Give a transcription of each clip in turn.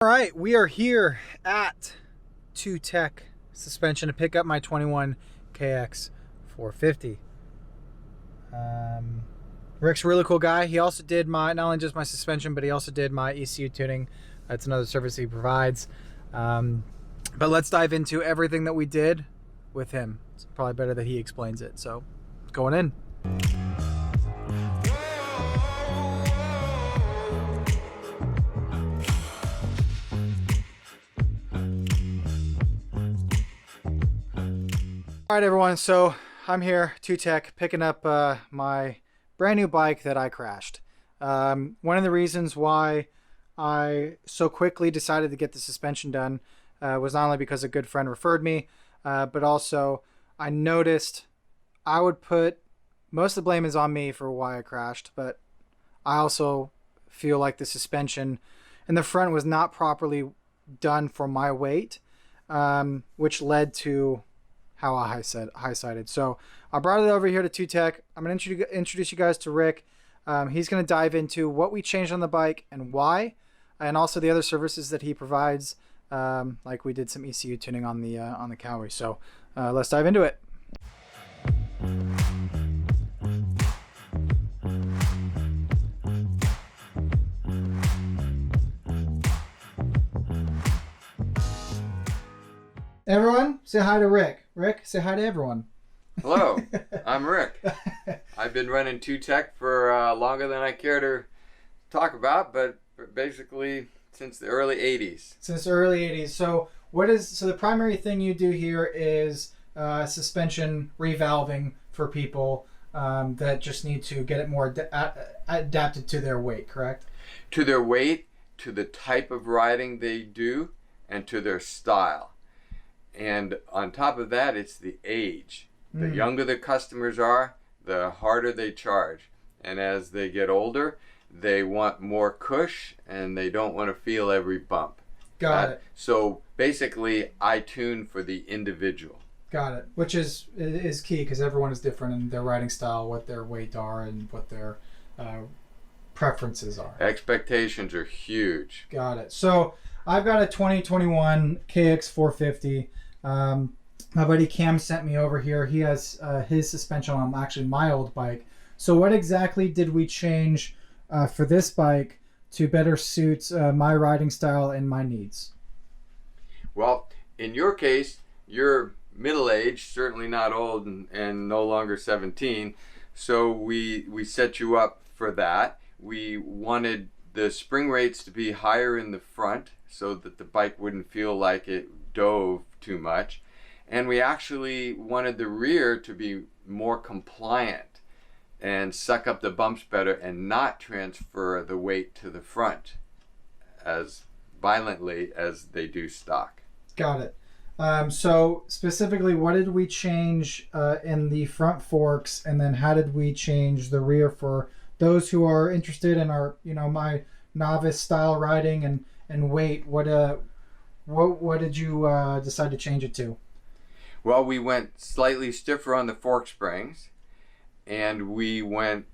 All right, we are here at 2Tech Suspension to pick up my 21 KX450. Rick's a really cool guy. He also did not only just my suspension, but he also did my ECU tuning. That's another service he provides. But let's dive into everything that we did with him. It's probably better that he explains it. So, going in. All right, everyone, so I'm here, 2Tech, picking up my brand new bike that I crashed. One of the reasons why I so quickly decided to get the suspension done was not only because a good friend referred me, but also I noticed I would put, most of the blame is on me for why I crashed, but I also feel like the suspension in the front was not properly done for my weight, which led to how I high-sided. So I brought it over here to 2Tech. I'm going to introduce you guys to Rick. He's going to dive into what we changed on the bike and why, and also the other services that he provides. Like we did some ECU tuning on the Kawi. So let's dive into it. Everyone, say hi to Rick. Rick, say hi to everyone. Hello, I'm Rick. I've been running 2Tech for longer than I care to talk about, but basically since the early 80s. Since the early 80s. So the primary thing you do here is suspension revalving for people that just need to get it more adapted to their weight, correct? To their weight, to the type of riding they do, and to their style. And on top of that, it's the age. The younger the customers are, the harder they charge. And as they get older, they want more cush and they don't want to feel every bump. Got it. So basically, I tune for the individual. Got it. Which is key because everyone is different in their riding style, what their weight are, and what their preferences are. Expectations are huge. Got it. So I've got a 2021 KX450. My buddy Cam sent me over here. He has his suspension on actually my old bike. So what exactly did we change for this bike to better suit my riding style and my needs? Well, in your case, you're middle-aged, certainly not old and no longer 17. So we set you up for that. We wanted the spring rates to be higher in the front so that the bike wouldn't feel like it dove too much. And we actually wanted the rear to be more compliant and suck up the bumps better and not transfer the weight to the front as violently as they do stock. Got it. So specifically, what did we change in the front forks, and then how did we change the rear for those who are interested in our, my novice style riding and weight? What did you decide to change it to? Well, we went slightly stiffer on the fork springs, and we went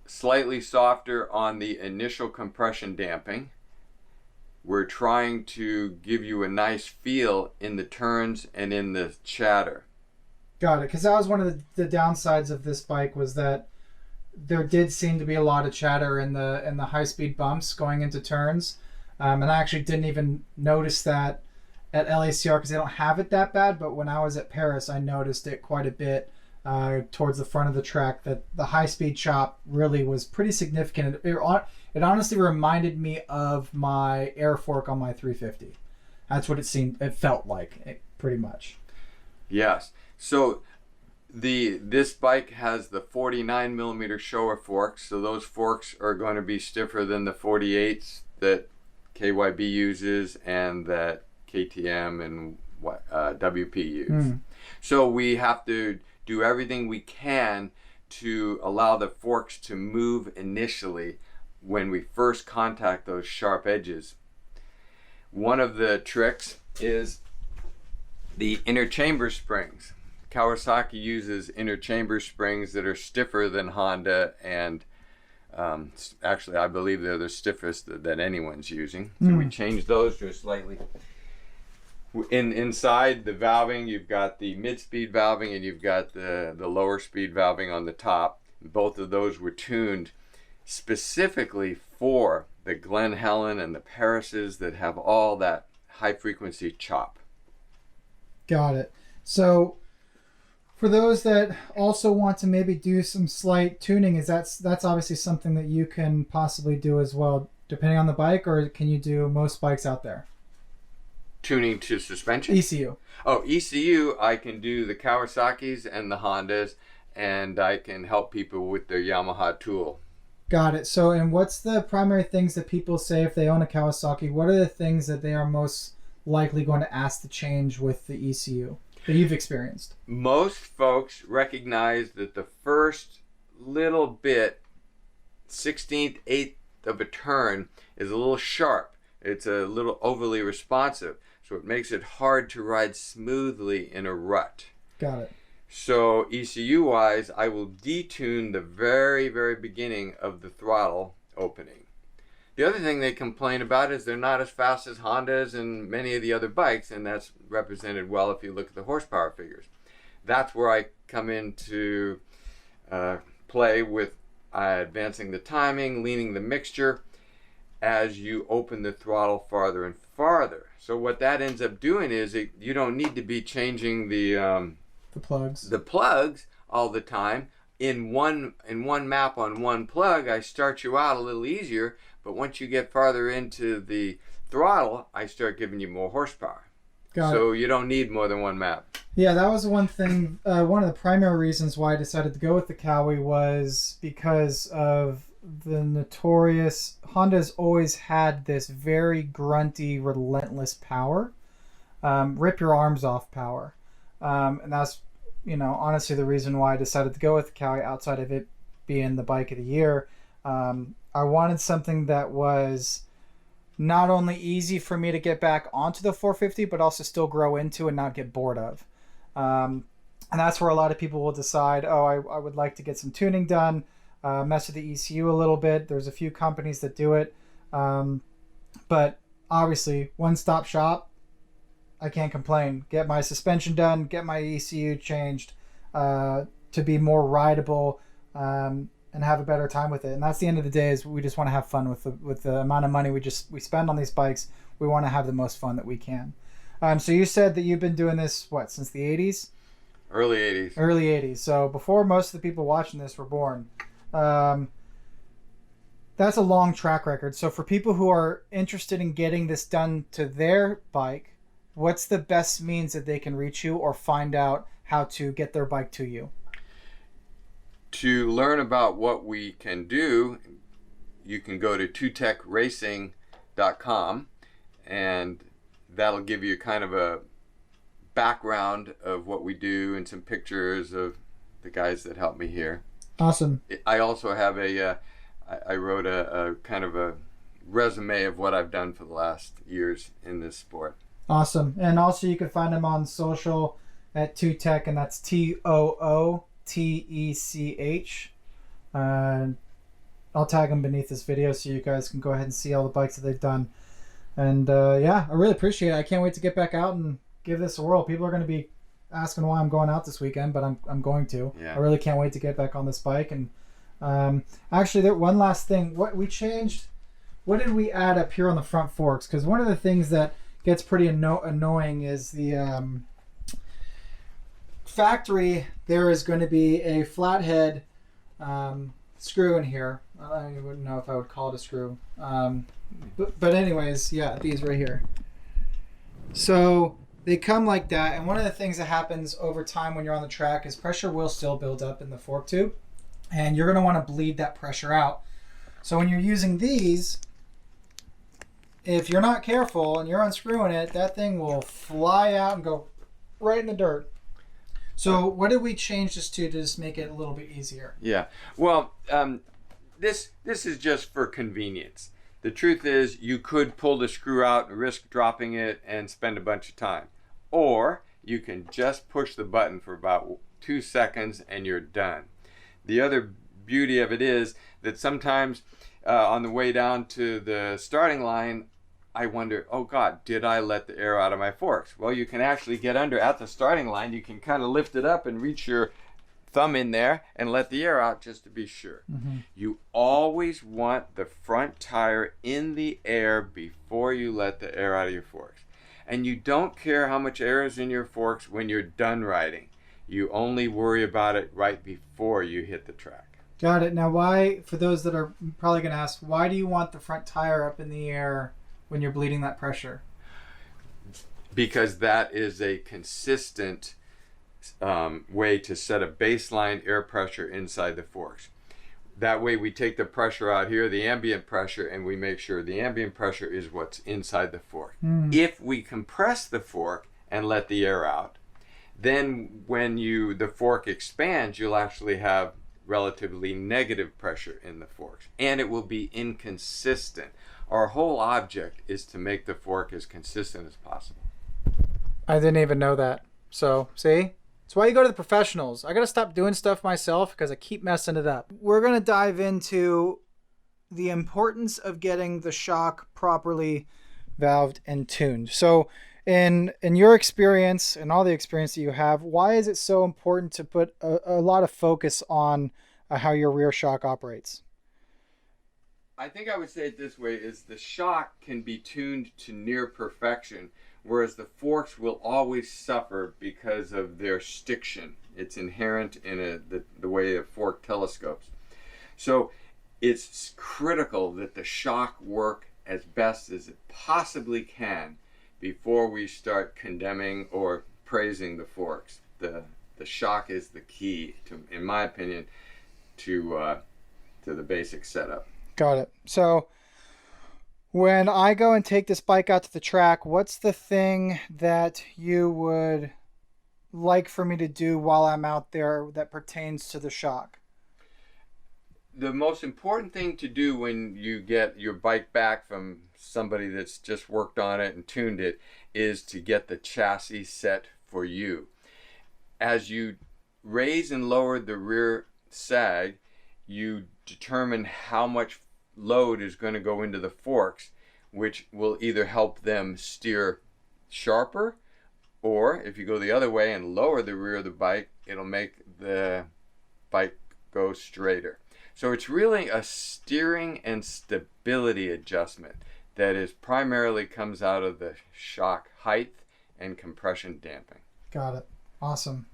slightly softer on the initial compression damping. We're trying to give you a nice feel in the turns and in the chatter. Got it, because that was one of the downsides of this bike, was that there did seem to be a lot of chatter in the high-speed bumps going into turns. And I actually didn't even notice that at LACR because they don't have it that bad, but when I was at Paris, I noticed it quite a bit towards the front of the track, that the high-speed chop really was pretty significant. It honestly reminded me of my air fork on my 350. That's what it felt like, pretty much. Yes. So this bike has the 49 millimeter Showa forks, so those forks are going to be stiffer than the 48s that KYB uses and that KTM and WP use. So we have to do everything we can to allow the forks to move initially when we first contact those sharp edges. One of the tricks is the inner chamber springs. Kawasaki uses inner chamber springs that are stiffer than Honda and Actually, I believe they're the stiffest that anyone's using. So we changed those to a slightly. Inside the valving, you've got the mid-speed valving and you've got the lower speed valving on the top. Both of those were tuned specifically for the Glen Helen and the Parises that have all that high frequency chop. Got it. So for those that also want to maybe do some slight tuning, that's obviously something that you can possibly do as well, depending on the bike, or can you do most bikes out there? Tuning to suspension? ECU. Oh, ECU, I can do the Kawasaki's and the Hondas, and I can help people with their Yamaha tool. Got it. So, and what's the primary things that people say if they own a Kawasaki? What are the things that they are most likely going to ask to change with the ECU that you've experienced? Most folks recognize that the first little bit, 16th, 8th of a turn, is a little sharp. It's a little overly responsive, so it makes it hard to ride smoothly in a rut. Got it. So ECU wise, I will detune the very, very beginning of the throttle opening. The other thing they complain about is they're not as fast as Hondas and many of the other bikes, and that's represented well if you look at the horsepower figures. That's where I come into play with advancing the timing, leaning the mixture as you open the throttle farther and farther. So what that ends up doing is you don't need to be changing the plugs all the time. In one map on one plug, I start you out a little easier, but once you get farther into the throttle, I start giving you more horsepower. So you don't need more than one map. Yeah, that was one thing. One of the primary reasons why I decided to go with the Kawi was because of the notorious Honda's always had this very grunty, relentless power, rip your arms off power, and that's, honestly the reason why I decided to go with the Kawi outside of it being the bike of the year. I wanted something that was not only easy for me to get back onto the 450, but also still grow into and not get bored of. And that's where a lot of people will decide, I would like to get some tuning done, mess with the ECU a little bit. There's a few companies that do it. But obviously, one-stop shop, I can't complain. Get my suspension done, get my ECU changed to be more rideable, and have a better time with it. And that's the end of the day, is we just want to have fun with the amount of money we spend on these bikes. We want to have the most fun that we can. So you said that you've been doing this, since the 80s? Early 80s. Early 80s. So before most of the people watching this were born. That's a long track record. So for people who are interested in getting this done to their bike, what's the best means that they can reach you or find out how to get their bike to you? To learn about what we can do, you can go to twotechracing.com, and that'll give you kind of a background of what we do and some pictures of the guys that help me here. Awesome. I also have I wrote a kind of a resume of what I've done for the last years in this sport. Awesome. And also you can find them on social at TooTech, and that's TOOTECH. I'll tag them beneath this video so you guys can go ahead and see all the bikes that they've done. And I really appreciate it. I can't wait to get back out and give this a whirl. People are going to be asking why I'm going out this weekend, but I'm going to. Yeah. I really can't wait to get back on this bike. And actually, one last thing. What we changed, what did we add up here on the front forks? Because one of the things that gets pretty annoying is the factory. There is going to be a flathead screw in here. I wouldn't know if I would call it a screw. But anyways, yeah, these right here. So they come like that, and one of the things that happens over time when you're on the track is pressure will still build up in the fork tube, and you're going to want to bleed that pressure out. So when you're using these, if you're not careful and you're unscrewing it, that thing will fly out and go right in the dirt. So what did we change this to just make it a little bit easier? Yeah, well, this is just for convenience. The truth is, you could pull the screw out and risk dropping it and spend a bunch of time. Or you can just push the button for about 2 seconds and you're done. The other beauty of it is that sometimes on the way down to the starting line, I wonder, oh God, did I let the air out of my forks? Well, you can actually get under at the starting line. You can kind of lift it up and reach your thumb in there and let the air out just to be sure. Mm-hmm. You always want the front tire in the air before you let the air out of your forks. And you don't care how much air is in your forks when you're done riding. You only worry about it right before you hit the track. Got it. Now, why, for those that are probably going to ask, why do you want the front tire up in the air when you're bleeding that pressure? Because that is a consistent way to set a baseline air pressure inside the forks. That way we take the pressure out here, the ambient pressure, and we make sure the ambient pressure is what's inside the fork. If we compress the fork and let the air out, then when the fork expands, you'll actually have relatively negative pressure in the forks, and it will be inconsistent. Our whole object is to make the fork as consistent as possible. I didn't even know that. So, see? That's why you go to the professionals. I got to stop doing stuff myself because I keep messing it up. We're going to dive into the importance of getting the shock properly valved and tuned. So, in your experience and all the experience that you have, why is it so important to put a lot of focus on how your rear shock operates? I think I would say it this way, is the shock can be tuned to near perfection, whereas the forks will always suffer because of their stiction. It's inherent in the way a fork telescopes. So it's critical that the shock work as best as it possibly can before we start condemning or praising the forks. The shock is the key, to, in my opinion, to the basic setup. Got it. So when I go and take this bike out to the track, what's the thing that you would like for me to do while I'm out there that pertains to the shock? The most important thing to do when you get your bike back from somebody that's just worked on it and tuned it is to get the chassis set for you. As you raise and lower the rear sag, you determine how much load is going to go into the forks, which will either help them steer sharper, or if you go the other way and lower the rear of the bike, it'll make the bike go straighter. So it's really a steering and stability adjustment that is primarily comes out of the shock height and compression damping. Got it. Awesome.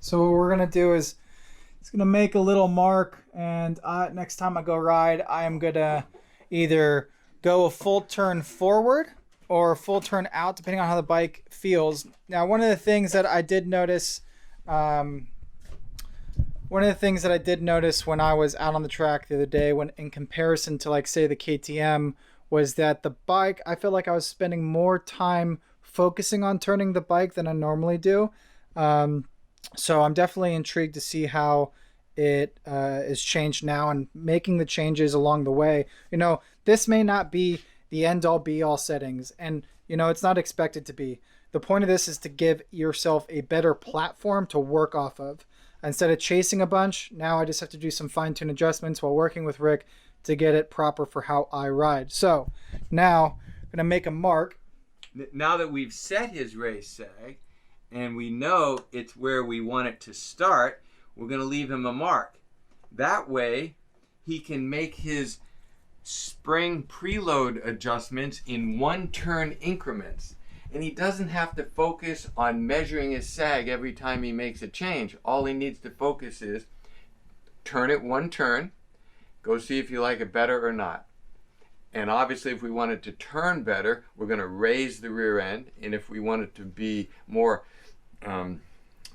So what we're going to do is it's going to make a little mark, and next time I go ride, I am going to either go a full turn forward or a full turn out, depending on how the bike feels. Now, one of the things that I did notice when I was out on the track the other day, when in comparison to, like, say, the KTM, was that the bike, I feel like I was spending more time focusing on turning the bike than I normally do. So I'm definitely intrigued to see how it is changed now and making the changes along the way. You know, this may not be the end all be all settings, and you know, it's not expected to be. The point of this is to give yourself a better platform to work off of. Instead of chasing a bunch, now I just have to do some fine-tune adjustments while working with Rick to get it proper for how I ride. So now I'm gonna make a mark. Now that we've set his race sag and we know it's where we want it to start, we're going to leave him a mark. That way he can make his spring preload adjustments in one turn increments, and he doesn't have to focus on measuring his sag every time he makes a change. All he needs to focus is turn it one turn, go see if you like it better or not. And obviously if we want it to turn better, we're going to raise the rear end, and if we want it to be more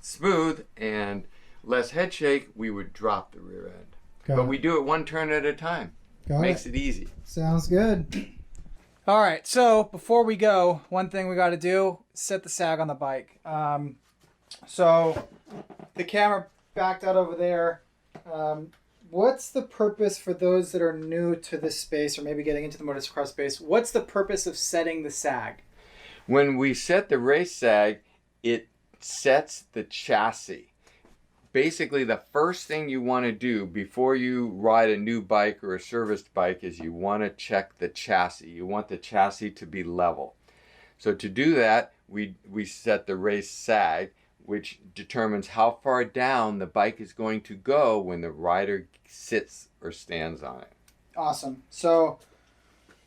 smooth and less head shake, we would drop the rear end. But we do it one turn at a time. Makes it easy. Sounds good. All right, so before we go, one thing we got to do is set the sag on the bike. So the camera backed out over there. What's the purpose for those that are new to this space or maybe getting into the motocross space? What's the purpose of setting the sag? When we set the race sag, it sets the chassis. basically the first thing you want to do before you ride a new bike or a serviced bike is you want to check the chassis. You want the chassis to be level. So to do that, we set the Race Sag, which determines how far down the bike is going to go when the rider sits or stands on it. Awesome. So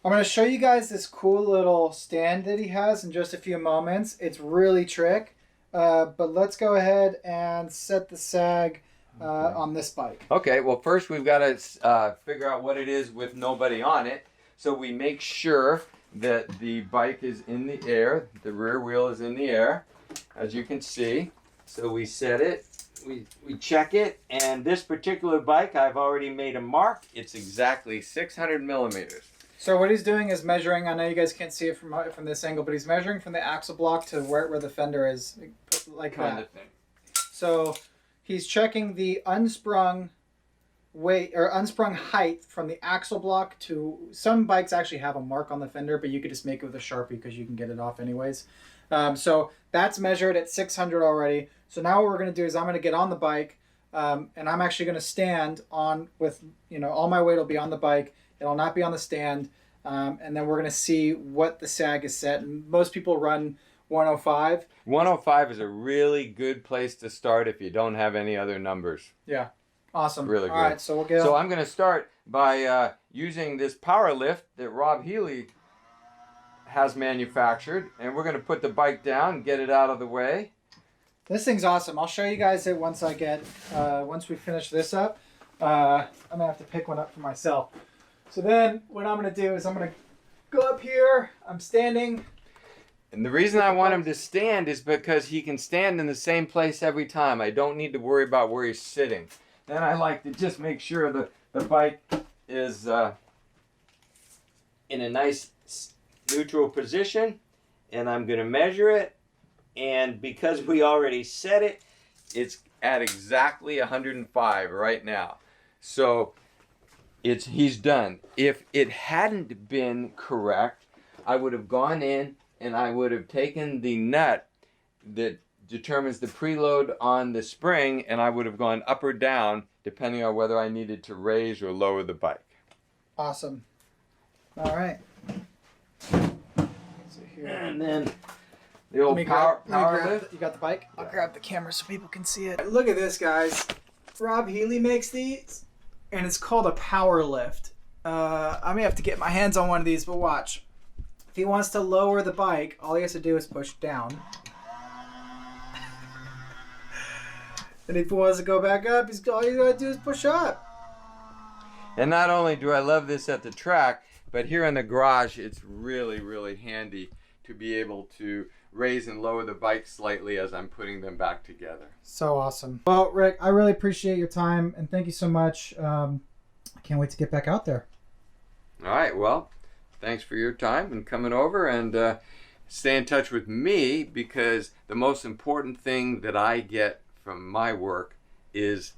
I'm going to show you guys this cool little stand that he has in just a few moments. It's really trick. But let's go ahead and set the sag on this bike. Okay, well first we've got to figure out what it is with nobody on it. So we make sure that the bike is in the air, the rear wheel is in the air, as you can see. So we set it, we check it, and this particular bike I've already made a mark. It's exactly 600 millimeters. So what he's doing is measuring, I know you guys can't see it from this angle, but he's measuring from the axle block to where the fender is, like Kind that. of thing. So he's checking the unsprung weight or unsprung height from the axle block to, some bikes actually have a mark on the fender, but you could just make it with a Sharpie because you can get it off anyways. So that's measured at 600 already. So now what we're going to do is I'm going to get on the bike, and I'm actually going to stand on with, all my weight will be on the bike. It'll not be on the stand. And then we're going to see what the sag is set. And most people run 105. 105 is a really good place to start if you don't have any other numbers. Yeah. Awesome. Really good. All right, so we'll get So on. I'm going to start by using this power lift that Rob Healy has manufactured. And we're going to put the bike down and get it out of the way. This thing's awesome. I'll show you guys it once we finish this up. I'm going to have to pick one up for myself. So then what I'm going to do is I'm going to go up here. I'm standing. And the reason I want him to stand is because he can stand in the same place every time. I don't need to worry about where he's sitting. Then I like to just make sure the bike is in a nice neutral position. And I'm going to measure it. And because we already set it, it's at exactly 105 right now. So he's done. If it hadn't been correct, I would have gone in and I would have taken the nut that determines the preload on the spring, and I would have gone up or down depending on whether I needed to raise or lower the bike. Awesome. All right. So here. And then the old Let me power grab lift. You got the bike? Yeah. I'll grab the camera so people can see it. Look at this, guys. Rob Healy makes these, and it's called a power lift. I may have to get my hands on one of these, but watch. If he wants to lower the bike, all he has to do is push down. And if he wants to go back up, all he's got to do is push up. And not only do I love this at the track, but here in the garage, it's really, really handy to be able to raise and lower the bike slightly as I'm putting them back together. So awesome. Well, Rick, I really appreciate your time, and thank you so much. I can't wait to get back out there. All right, well, thanks for your time and coming over, and stay in touch with me, because the most important thing that I get from my work is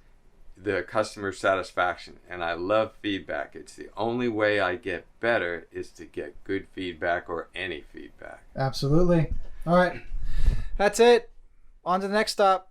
the customer satisfaction, and I love feedback. It's the only way I get better is to get good feedback or any feedback. Absolutely. All right. That's it. On to the next stop.